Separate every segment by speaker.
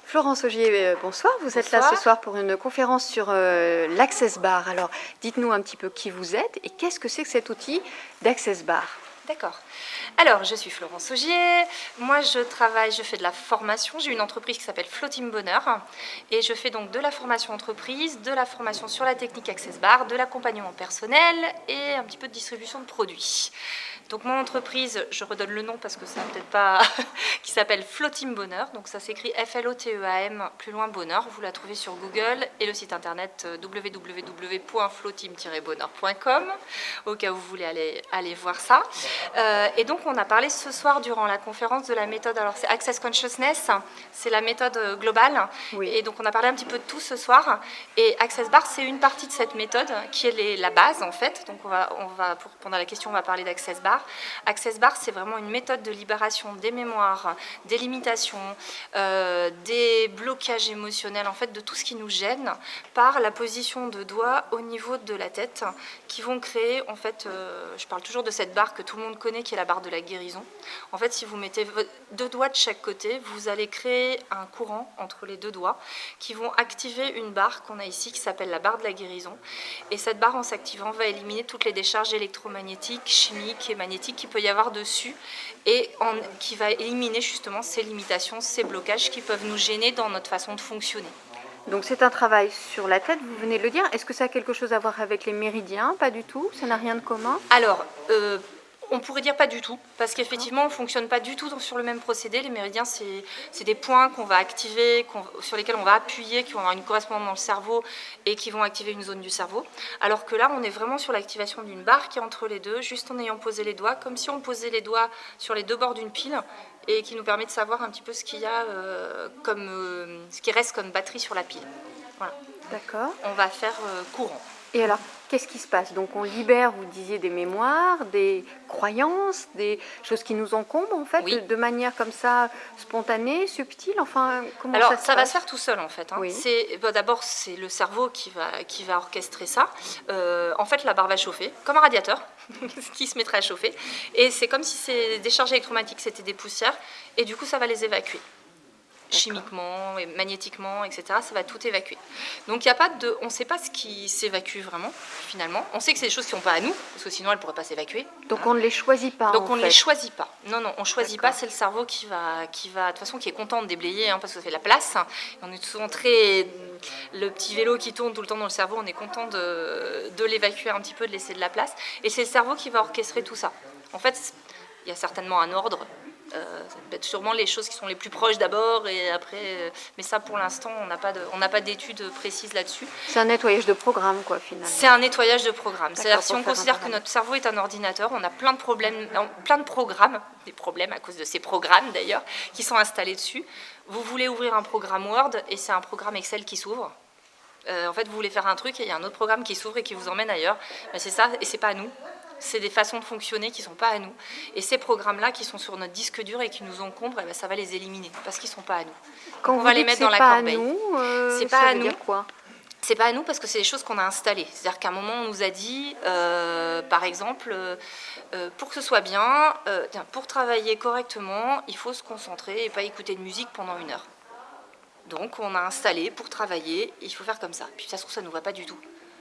Speaker 1: Florence Augier, bonsoir. Vous êtes là
Speaker 2: Bonsoir.
Speaker 1: ce soir pour une conférence sur l'Access Bar. Alors, dites-nous un petit peu qui vous êtes et qu'est-ce que c'est que cet outil d'Access Bar?
Speaker 2: D'accord. Alors, je suis Florence Augier. Moi, je fais de la formation. J'ai une entreprise qui s'appelle Flow Team Bonheur. Et je fais donc de la formation entreprise, de la formation sur la technique Access Bar, de l'accompagnement personnel et un petit peu de distribution de produits. Donc, mon entreprise, je redonne le nom parce que ça n'a peut-être pas... qui s'appelle Flow Team Bonheur. Donc, ça s'écrit F-L-O-T-E-A-M, plus loin Bonheur. Vous la trouvez sur Google et le site internet www.flowteam-bonheur.com au cas où vous voulez aller voir ça. Et donc, on a parlé ce soir durant la conférence de la méthode, alors c'est Access Consciousness, c'est la méthode globale.
Speaker 1: Oui.
Speaker 2: Et donc, on a parlé un petit peu de tout ce soir. Et Access Bar, c'est une partie de cette méthode qui est la base, en fait. Donc, pour répondre à la question, on va parler d'Access Bar. Access Bar, c'est vraiment une méthode de libération des mémoires, des limitations, des blocages émotionnels, en fait, de tout ce qui nous gêne par la position de doigts au niveau de la tête qui vont créer, en fait, je parle toujours de cette barre que tout le monde connaît, qui est la barre de la guérison. En fait, si vous mettez 2 doigts de chaque côté, vous allez créer un courant entre les 2 doigts qui vont activer une barre qu'on a ici qui s'appelle la barre de la guérison. Et cette barre, en s'activant, va éliminer toutes les décharges électromagnétiques, chimiques et magnétiques qu'il peut y avoir dessus et qui va éliminer justement ces limitations, ces blocages qui peuvent nous gêner dans notre façon de fonctionner.
Speaker 1: Donc, c'est un travail sur la tête, vous venez de le dire. Est-ce que ça a quelque chose à voir avec les méridiens? Pas du tout, ça n'a rien de commun?
Speaker 2: Alors, on pourrait dire pas du tout, parce qu'effectivement, on ne fonctionne pas du tout sur le même procédé. Les méridiens, c'est des points qu'on va activer, sur lesquels on va appuyer, qui vont avoir une correspondance dans le cerveau et qui vont activer une zone du cerveau. Alors que là, on est vraiment sur l'activation d'une barre qui est entre les deux, juste en ayant posé les doigts, comme si on posait les doigts sur les 2 bords d'une pile, et qui nous permet de savoir un petit peu ce qu'il y a ce qui reste comme batterie sur la pile. Voilà.
Speaker 1: D'accord.
Speaker 2: On va faire courant.
Speaker 1: Et alors, qu'est-ce qui se passe? Donc, on libère, vous disiez, des mémoires, des croyances, des choses qui nous encombrent, en fait,
Speaker 2: Oui.
Speaker 1: de manière comme ça, spontanée, subtile. Enfin, comment
Speaker 2: Alors,
Speaker 1: ça se
Speaker 2: ça va
Speaker 1: passe?
Speaker 2: se faire tout seul, en fait.
Speaker 1: Oui.
Speaker 2: D'abord, c'est le cerveau qui va orchestrer ça. En fait, la barre va chauffer, comme un radiateur, qui se mettrait à chauffer. Et c'est comme si ces décharges électromagnétiques, c'était des poussières. Et du coup, ça va les évacuer. Chimiquement, et magnétiquement, etc. Ça va tout évacuer. Donc, on ne sait pas ce qui s'évacue vraiment, finalement. On sait que c'est des choses qui ne sont pas à nous, parce que sinon, elles ne pourraient pas s'évacuer.
Speaker 1: Donc, on ne les choisit pas,
Speaker 2: Donc,
Speaker 1: en
Speaker 2: on ne
Speaker 1: fait.
Speaker 2: les choisit pas. Non, on ne choisit pas. C'est le cerveau qui va, de toute façon, qui est content de déblayer, parce que ça fait la place. On est souvent le petit vélo qui tourne tout le temps dans le cerveau, on est content de l'évacuer un petit peu, de laisser de la place. Et c'est le cerveau qui va orchestrer tout ça. En fait, il y a certainement un ordre. Ça peut être sûrement les choses qui sont les plus proches d'abord et après, mais ça pour l'instant on n'a pas d'études précises là-dessus.
Speaker 1: C'est un nettoyage de programme, quoi, finalement.
Speaker 2: C'est un nettoyage de programme. C'est-à-dire si on
Speaker 1: pour faire
Speaker 2: considère que notre cerveau est un ordinateur, on a plein de problèmes, plein de programmes, des problèmes à cause de ces programmes d'ailleurs, qui sont installés dessus. Vous voulez ouvrir un programme Word et c'est un programme Excel qui s'ouvre. En fait, vous voulez faire un truc et il y a un autre programme qui s'ouvre et qui vous emmène ailleurs. Ben, c'est ça et c'est pas à nous. C'est des façons de fonctionner qui ne sont pas à nous. Et ces programmes-là qui sont sur notre disque dur et qui nous encombrent, ça va les éliminer parce qu'ils ne sont pas à nous.
Speaker 1: Quand
Speaker 2: on
Speaker 1: vous
Speaker 2: va les
Speaker 1: dites
Speaker 2: mettre
Speaker 1: c'est
Speaker 2: dans la
Speaker 1: pas à
Speaker 2: corbeille.
Speaker 1: nous,
Speaker 2: C'est
Speaker 1: ça
Speaker 2: pas à
Speaker 1: veut
Speaker 2: nous.
Speaker 1: dire quoi?
Speaker 2: C'est pas à nous parce que c'est des choses qu'on a installées. C'est-à-dire qu'à un moment, on nous a dit, par exemple, pour que ce soit bien, pour travailler correctement, il faut se concentrer et pas écouter de musique pendant 1 heure. Donc, on a installé, pour travailler, il faut faire comme ça. Puis ça se trouve, ça ne nous va pas du tout.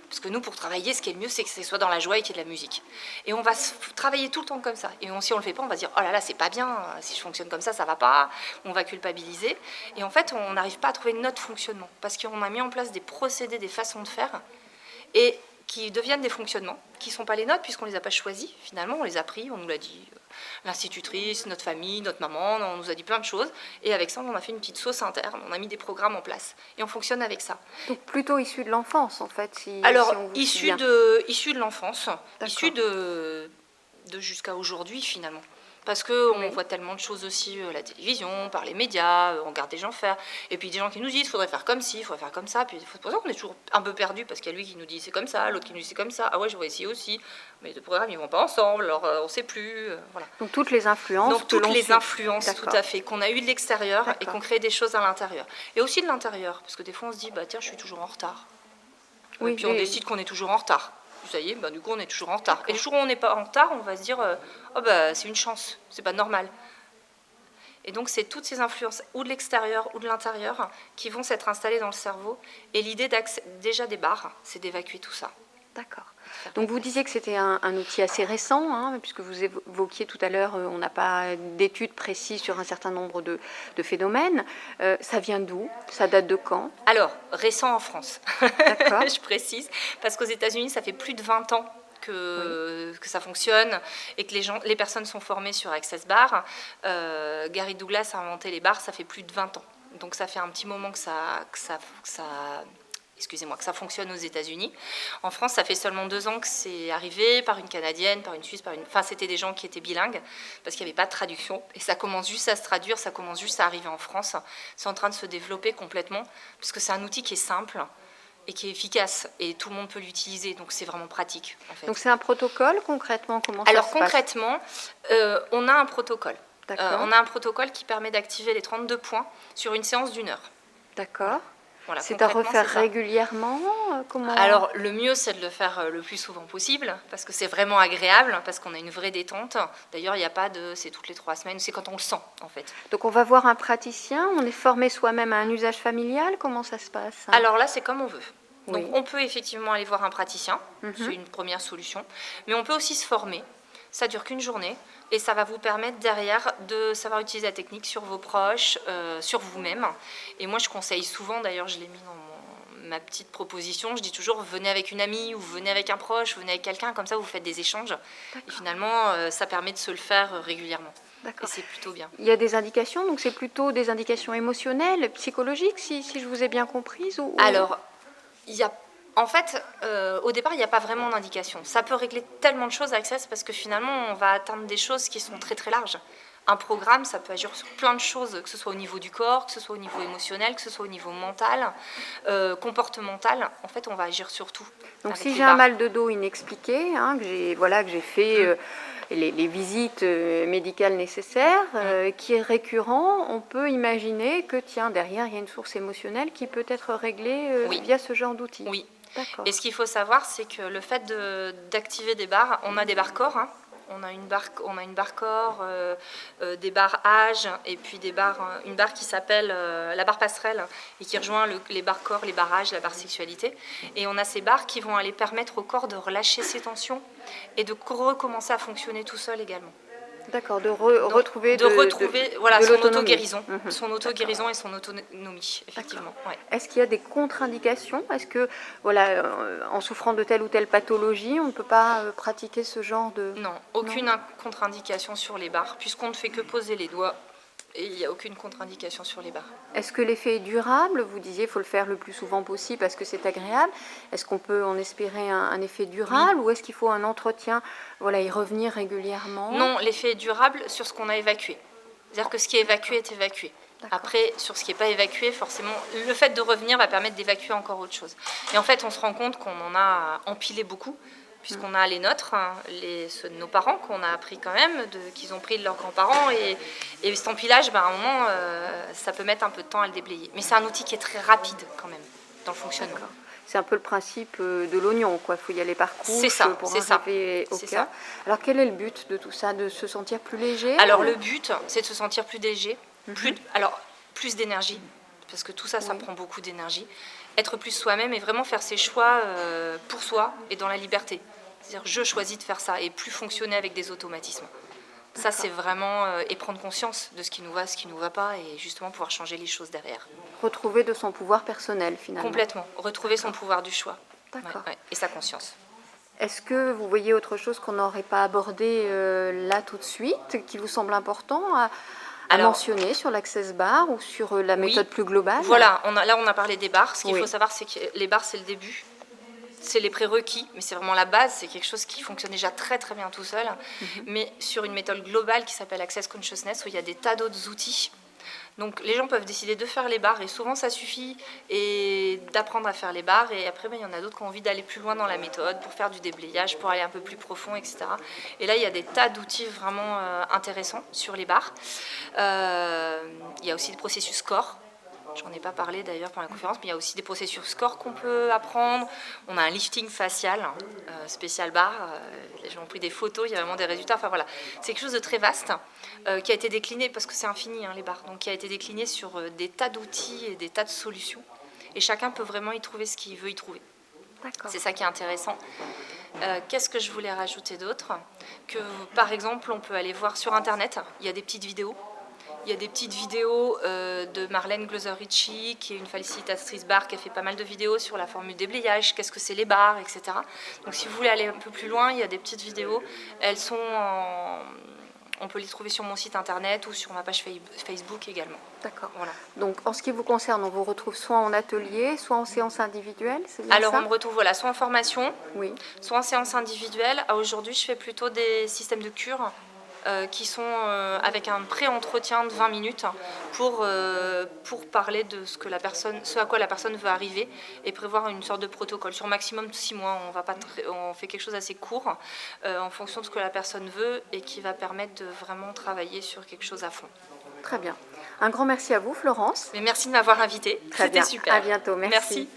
Speaker 2: Parce que nous, pour travailler, ce qui est le mieux, c'est que ce soit dans la joie et qu'il y ait de la musique. Et on va travailler tout le temps comme ça. Et si on ne le fait pas, on va se dire, oh là là, c'est pas bien, si je fonctionne comme ça va pas. On va culpabiliser. Et en fait, on n'arrive pas à trouver notre fonctionnement. Parce qu'on a mis en place des procédés, des façons de faire, et qui deviennent des fonctionnements, qui ne sont pas les nôtres, puisqu'on ne les a pas choisis. Finalement, on les a pris, on nous l'a dit. L'institutrice, notre famille, notre maman, on nous a dit plein de choses. Et avec ça, on a fait une petite sauce interne, on a mis des programmes en place. Et on fonctionne avec ça.
Speaker 1: Donc plutôt issu de l'enfance, en fait.
Speaker 2: Alors,
Speaker 1: si on vous suit
Speaker 2: issu
Speaker 1: bien.
Speaker 2: de l'enfance, issu de jusqu'à aujourd'hui, finalement. Parce qu'on voit tellement de choses aussi à la télévision, par les médias, on regarde des gens faire. Et puis des gens qui nous disent, il faudrait faire comme ci, il faudrait faire comme ça. Puis c'est pour ça qu'on est toujours un peu perdu, parce qu'il y a lui qui nous dit c'est comme ça, l'autre qui nous dit c'est comme ça. Ah ouais, je vois ici aussi. Mais les programmes, ils ne vont pas ensemble, alors on ne sait plus. Voilà.
Speaker 1: Donc toutes les influences.
Speaker 2: Donc toutes les influences, tout à fait, qu'on a eues de l'extérieur et qu'on crée des choses à l'intérieur. Et aussi de l'intérieur, parce que des fois on se dit, bah tiens, je suis toujours en retard.
Speaker 1: Oui,
Speaker 2: et puis on décide qu'on est toujours en retard. Ça y est, du coup on est toujours en retard. Et le jour où on n'est pas en retard, on va se dire, oh bah c'est une chance, c'est pas normal. Et donc, c'est toutes ces influences, ou de l'extérieur ou de l'intérieur, qui vont s'être installées dans le cerveau. Et l'idée déjà des barres, c'est d'évacuer tout ça.
Speaker 1: D'accord. Donc vous disiez que c'était un outil assez récent, hein, puisque vous évoquiez tout à l'heure, on n'a pas d'études précises sur un certain nombre de phénomènes. Ça vient d'où? Ça date de quand?
Speaker 2: Alors, récent en France,
Speaker 1: D'accord.
Speaker 2: je précise, parce qu'aux États-Unis, ça fait plus de 20 ans que ça fonctionne et que les personnes sont formées sur Access Bar. Gary Douglas a inventé les bars, ça fait plus de 20 ans. Donc ça fait un petit moment que ça fonctionne aux États-Unis. En France, ça fait seulement 2 ans que c'est arrivé par une Canadienne, par une Suisse, enfin c'était des gens qui étaient bilingues parce qu'il n'y avait pas de traduction et ça commence juste à se traduire, ça commence juste à arriver en France. C'est en train de se développer complètement parce que c'est un outil qui est simple et qui est efficace et tout le monde peut l'utiliser, donc c'est vraiment pratique en fait.
Speaker 1: Donc c'est un protocole concrètement, comment ça se passe?
Speaker 2: Concrètement, on a un protocole. On a un protocole qui permet d'activer les 32 points sur une séance d'1 heure.
Speaker 1: D'accord.
Speaker 2: Voilà,
Speaker 1: c'est à refaire régulièrement? Comment...
Speaker 2: Alors, le mieux, c'est de le faire le plus souvent possible, parce que c'est vraiment agréable, parce qu'on a une vraie détente. D'ailleurs, il n'y a pas de... C'est toutes les 3 semaines, c'est quand on le sent, en fait.
Speaker 1: Donc, on va voir un praticien, on est formé soi-même à un usage familial, comment ça se passe?
Speaker 2: Alors là, c'est comme on veut. Donc,
Speaker 1: Oui.
Speaker 2: on peut effectivement aller voir un praticien, c'est une première solution, mais on peut aussi se former. Ça dure qu'une journée et ça va vous permettre derrière de savoir utiliser la technique sur vos proches, sur vous-même. Et moi, je conseille souvent, d'ailleurs, je l'ai mis dans ma petite proposition, je dis toujours, venez avec une amie ou venez avec un proche, venez avec quelqu'un, comme ça vous faites des échanges. Et finalement, ça permet de se le faire régulièrement. Et c'est plutôt bien.
Speaker 1: Il y a des indications, donc c'est plutôt des indications émotionnelles, psychologiques, si je vous ai bien comprise ou...
Speaker 2: Alors, il y a... En fait, au départ, il n'y a pas vraiment d'indication. Ça peut régler tellement de choses avec Access parce que finalement, on va atteindre des choses qui sont très très larges. Un programme, ça peut agir sur plein de choses, que ce soit au niveau du corps, que ce soit au niveau émotionnel, que ce soit au niveau mental, comportemental. En fait, on va agir sur tout.
Speaker 1: Donc si j'ai un mal de dos inexpliqué, hein, que j'ai fait les visites médicales nécessaires, qui est récurrent, on peut imaginer que tiens, derrière, il y a une source émotionnelle qui peut être réglée via ce genre d'outils.
Speaker 2: Oui. Et ce qu'il faut savoir, c'est que le fait d'activer des barres, on a des barres corps, hein. On a une barre corps, des barres âge, et puis une barre qui s'appelle la barre passerelle, et qui rejoint les barres corps, les barres âge, la barre sexualité. Et on a ces barres qui vont aller permettre au corps de relâcher ses tensions et de recommencer à fonctionner tout seul également.
Speaker 1: D'accord, de retrouver
Speaker 2: voilà, son auto-guérison. Son auto-guérison et son autonomie, effectivement. Ouais.
Speaker 1: Est-ce qu'il y a des contre-indications? Est-ce que, voilà, en souffrant de telle ou telle pathologie, on ne peut pas pratiquer ce genre de...
Speaker 2: Non, aucune contre-indication sur les barres, puisqu'on ne fait que poser les doigts. Et il n'y a aucune contre-indication sur les barres.
Speaker 1: Est-ce que l'effet est durable? Vous disiez qu'il faut le faire le plus souvent possible parce que c'est agréable. Est-ce qu'on peut en espérer un effet durable ou est-ce qu'il faut un entretien, voilà, y revenir régulièrement?
Speaker 2: Non, l'effet est durable sur ce qu'on a évacué. C'est-à-dire que ce qui est évacué est évacué. Après, sur ce qui n'est pas évacué, forcément, le fait de revenir va permettre d'évacuer encore autre chose. Et en fait, on se rend compte qu'on en a empilé beaucoup, puisqu'on a les nôtres, ceux de nos parents qu'on a appris quand même, qu'ils ont pris de leurs grands-parents. Et cet empilage, à un moment, ça peut mettre un peu de temps à le déblayer. Mais c'est un outil qui est très rapide quand même dans le fonctionnement.
Speaker 1: C'est un peu le principe de l'oignon, quoi. Il faut y aller par couches pour arriver au cas. Alors quel est le but de tout ça? De se sentir plus léger?
Speaker 2: Alors le but, c'est de se sentir plus léger, plus d'énergie, parce que tout ça, ça prend beaucoup d'énergie. Être plus soi-même et vraiment faire ses choix pour soi et dans la liberté. C'est-à-dire je choisis de faire ça et plus fonctionner avec des automatismes. Ça, c'est vraiment... et prendre conscience de ce qui nous va, ce qui ne nous va pas, et justement pouvoir changer les choses derrière.
Speaker 1: Retrouver de son pouvoir personnel, finalement.
Speaker 2: Complètement. Retrouver son pouvoir du choix.
Speaker 1: D'accord.
Speaker 2: Et sa conscience.
Speaker 1: Est-ce que vous voyez autre chose qu'on n'aurait pas abordé là tout de suite, qui vous semble important à mentionner sur l'Access Bar ou sur la méthode plus globale?
Speaker 2: Voilà, là on a parlé des bars. Ce qu'il faut savoir, c'est que les bars, c'est le début. C'est les prérequis, mais c'est vraiment la base. C'est quelque chose qui fonctionne déjà très très bien tout seul. Mais sur une méthode globale qui s'appelle Access Consciousness, où il y a des tas d'autres outils. Donc les gens peuvent décider de faire les bars et souvent ça suffit et d'apprendre à faire les bars. Et après, il y en a d'autres qui ont envie d'aller plus loin dans la méthode pour faire du déblayage, pour aller un peu plus profond, etc. Et là, il y a des tas d'outils vraiment intéressants sur les bars. Il y a aussi le processus corps J'en ai pas parlé d'ailleurs pendant la conférence, mais il y a aussi des processus score qu'on peut apprendre. On a un lifting facial spécial barre. Les gens ont pris des photos, il y a vraiment des résultats. Enfin voilà, c'est quelque chose de très vaste qui a été décliné, parce que c'est infini les barres, donc qui a été décliné sur des tas d'outils et des tas de solutions. Et chacun peut vraiment y trouver ce qu'il veut y trouver. C'est ça qui est intéressant. Qu'est-ce que je voulais rajouter d'autre? Que par exemple, on peut aller voir sur Internet, il y a des petites vidéos. Il y a des petites vidéos de Marlène Gloser-Ritchie, qui est une facilitatrice barre, qui a fait pas mal de vidéos sur la formule déblayage, qu'est-ce que c'est les barres, etc. Donc si vous voulez aller un peu plus loin, il y a des petites vidéos. Elles sont on peut les trouver sur mon site internet ou sur ma page Facebook également.
Speaker 1: D'accord.
Speaker 2: Voilà.
Speaker 1: Donc en ce qui vous concerne, on vous retrouve soit en atelier, soit en séance individuelle, c'est bien
Speaker 2: Alors
Speaker 1: ça?
Speaker 2: on me retrouve soit en formation,
Speaker 1: Oui.
Speaker 2: soit en séance individuelle. Aujourd'hui, je fais plutôt des systèmes de cure qui sont avec un pré-entretien de 20 minutes pour parler de ce à quoi la personne veut arriver et prévoir une sorte de protocole. Sur maximum 6 mois, on fait quelque chose d'assez court en fonction de ce que la personne veut et qui va permettre de vraiment travailler sur quelque chose à fond.
Speaker 1: Très bien. Un grand merci à vous, Florence.
Speaker 2: Mais merci de m'avoir invitée.
Speaker 1: Très bien.
Speaker 2: C'était super.
Speaker 1: À bientôt. Merci.
Speaker 2: Merci.